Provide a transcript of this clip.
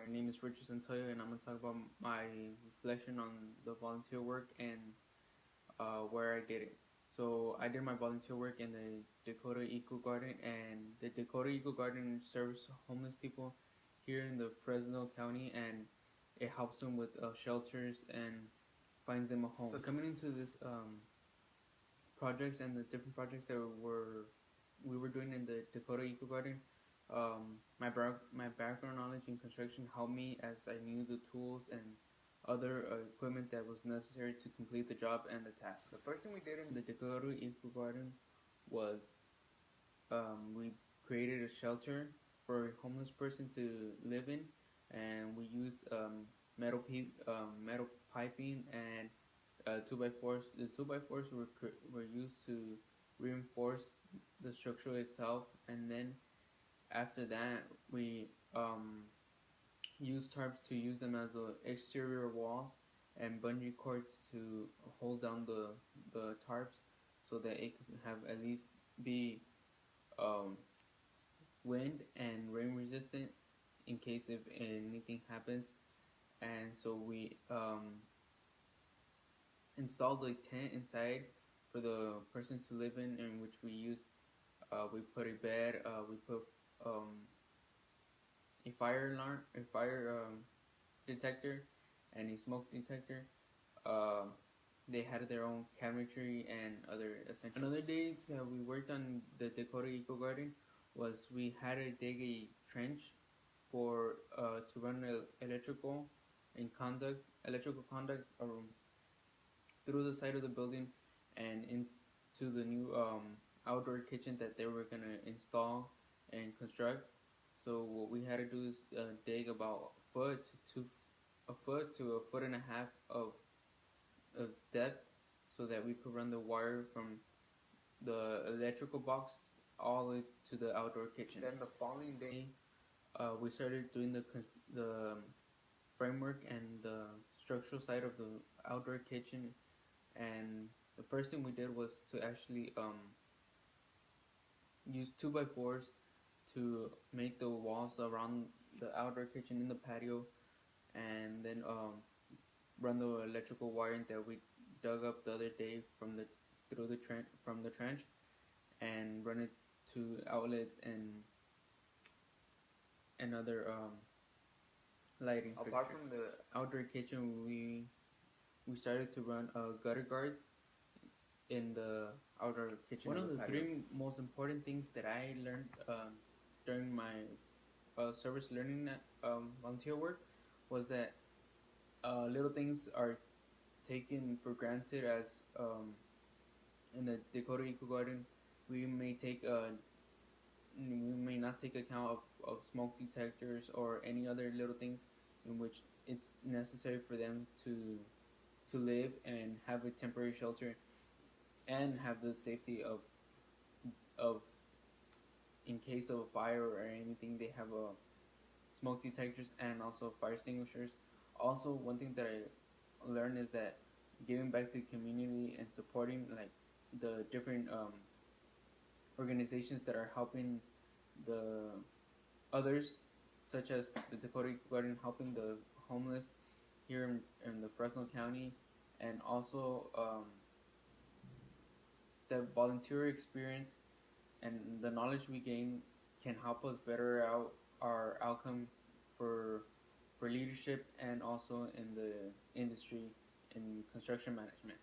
My name is Santoyo, and I'm going to talk about my reflection on the volunteer work and where I did it. So I did my volunteer work in the Dakota Eco Garden, and the Dakota Eco Garden serves homeless people here in the Fresno County, and it helps them with shelters and finds them a home. So coming into this projects and the different projects that we were doing in the Dakota Eco Garden, my background knowledge in construction helped me as I knew the tools and other equipment that was necessary to complete the job and the task. The first thing we did in the Dakota Eco Garden was we created a shelter for a homeless person to live in, and we used metal piping and 2x4s. The 2x4s were used to reinforce the structure itself, and then after that we used tarps to use them as the exterior walls and bungee cords to hold down the tarps so that it could have at least be wind and rain resistant in case if anything happens. And so we installed a tent inside for the person to live in which we used we put a bed, we put a fire alarm, a fire detector, and a smoke detector. They had their own cabinetry and other essentials. Another day that we worked on the Dakota Eco Garden was we had to dig a trench for to run electrical conduct through the side of the building and into the new outdoor kitchen that they were gonna install and construct. So what we had to do is dig about a foot to a foot and a half of depth, so that we could run the wire from the electrical box all the way to the outdoor kitchen. Then the following day, we started doing the framework and the structural side of the outdoor kitchen. And the first thing we did was to actually use 2x4s to make the walls around the outdoor kitchen in the patio, and then run the electrical wiring that we dug up the other day from the trench, and run it to outlets and other lighting. Apart from the outdoor kitchen, we started to run gutter guards in the outdoor kitchen. One of the three most important things that I learned during my service learning volunteer work was that little things are taken for granted, as in the Dakota Eco Garden we may not take account of smoke detectors or any other little things in which it's necessary for them to live and have a temporary shelter and have the safety of in case of a fire or anything, they have smoke detectors and also fire extinguishers. Also, one thing that I learned is that giving back to the community and supporting like the different organizations that are helping the others, such as the Dakota Garden helping the homeless here in the Fresno County, and also the volunteer experience and the knowledge we gain can help us better out our outcome for leadership and also in the industry in construction management.